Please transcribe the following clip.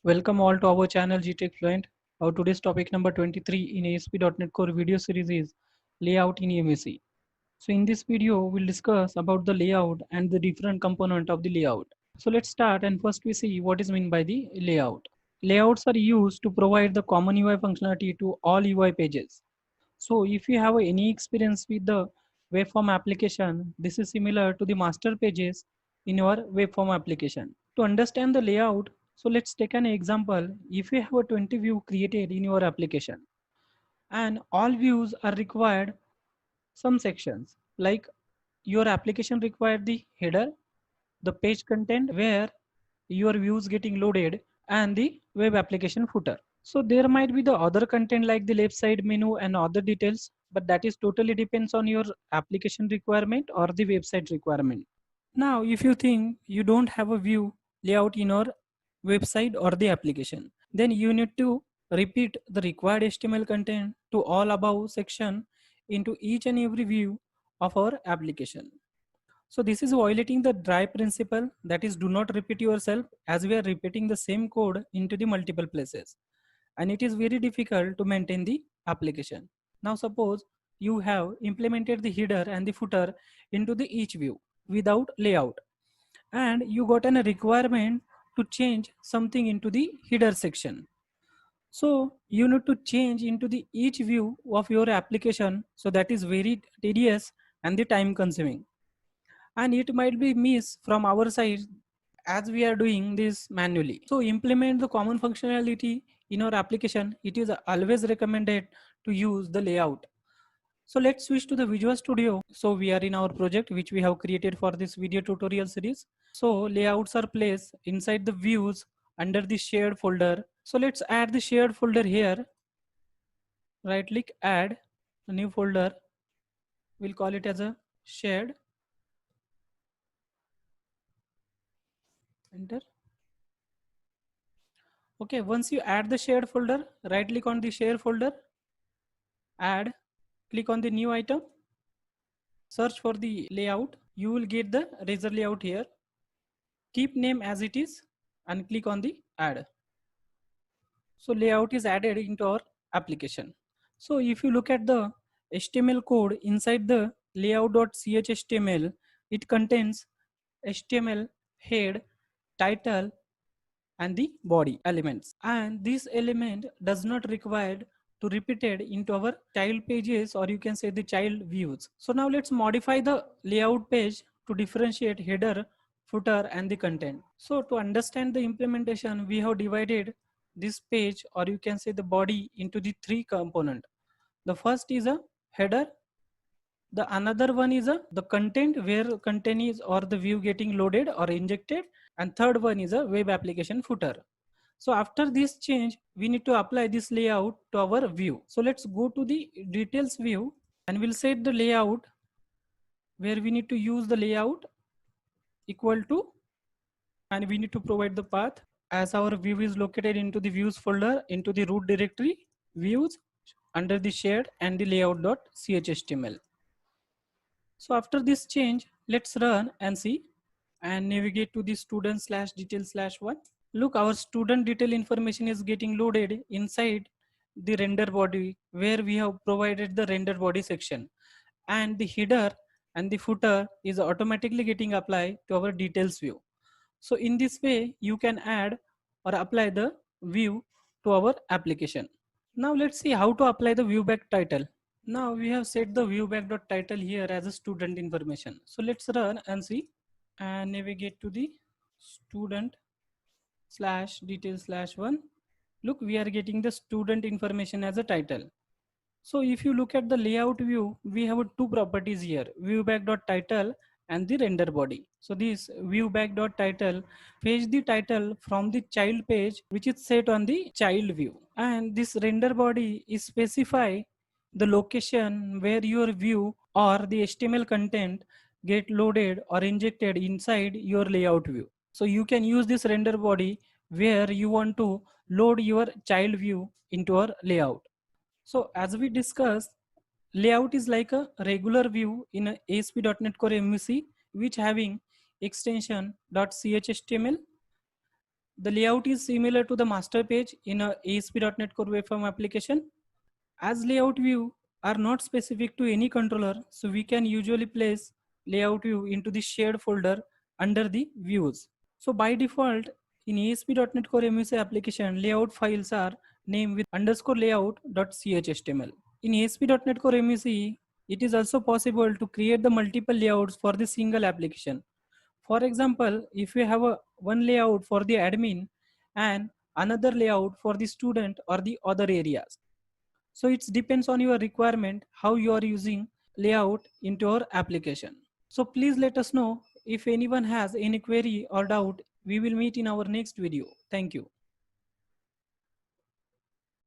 Welcome all to our channel GTech Fluent. Our today's topic number 23 in ASP.NET Core video series is layout in MSE. So in this video, we'll discuss about the layout and the different component of the layout. So let's start and first we see what is meant by the layout. Layouts are used to provide the common UI functionality to all UI pages. So if you have any experience with the web form application, this is similar to the master pages in your web form application. To understand the layout, so let's take an example. If you have a 20 view created in your application and all views are required some sections like your application required the header, the page content where your views getting loaded and the web application footer. So there might be the other content like the left side menu and other details, but that is totally depends on your application requirement or the website requirement. Now, if you think you don't have a view layout in your website or the application, then you need to repeat the required HTML content to all above section into each and every view of our application. So this is violating the dry principle, that is do not repeat yourself, as we are repeating the same code into the multiple places and it is very difficult to maintain the application. Now suppose you have implemented the header and the footer into the each view without layout and you got a requirement to change something into the header section. So you need to change into the each view of your application, so that is very tedious and the time consuming, and it might be miss from our side as we are doing this manually. So implement the common functionality in our application. It is always recommended to use the layout. So let's switch to the Visual Studio. So we are in our project which we have created for this video tutorial series. So layouts are placed inside the views under the shared folder. So let's add the shared folder here. Right click, add a new folder. We'll call it as a shared. Enter. Okay, once you add the shared folder, right click on the share folder, add, click on the new item, search for the layout. You will get the razor layout here. Keep name as it is and click on the add. So layout is added into our application. So if you look at the HTML code inside the layout.chhtml, it contains HTML head, title, and the body elements, and this element does not require to repeated into our child pages, or you can say the child views. So now let's modify the layout page to differentiate header, footer, and the content. So to understand the implementation, we have divided this page, or you can say the body, into the three component. The first is a header, the another one is the content where content is or the view getting loaded or injected, and third one is a web application footer. So after this change, we need to apply this layout to our view. So let's go to the details view and we'll set the layout where we need to use the layout equal to, and we need to provide the path as our view is located into the views folder into the root directory views under the shared and the layout.chhtml. So after this change, let's run and see and navigate to the student slash detail slash one. Look, our student detail information is getting loaded inside the render body where we have provided the render body section, and the header and the footer is automatically getting applied to our details view. So in this way, you can add or apply the view to our application. Now let's see how to apply the view back title. Now we have set the viewback.title here as a student information. So let's run and see and navigate to the student slash detail slash one. Look, we are getting the student information as a title. So if you look at the layout view, we have two properties here, viewback.title and the render body. So this viewback.title fetch the title from the child page which is set on the child view, and this render body is specify the location where your view or the HTML content get loaded or injected inside your layout view. So you can use this render body where you want to load your child view into our layout. So as we discussed, layout is like a regular view in a ASP.NET Core MVC which having extension .chhtml, The layout is similar to the master page in a ASP.NET Core Web Form application. As layout view are not specific to any controller, so we can usually place layout view into the shared folder under the views. So by default, in ASP.NET Core MVC application, layout files are named with underscore layout.chhtml. In ASP.NET Core MVC, it is also possible to create the multiple layouts for the single application. For example, if you have one layout for the admin and another layout for the student or the other areas. So it depends on your requirement how you are using layout into your application. So please let us know if anyone has any query or doubt. We will meet in our next video. Thank you.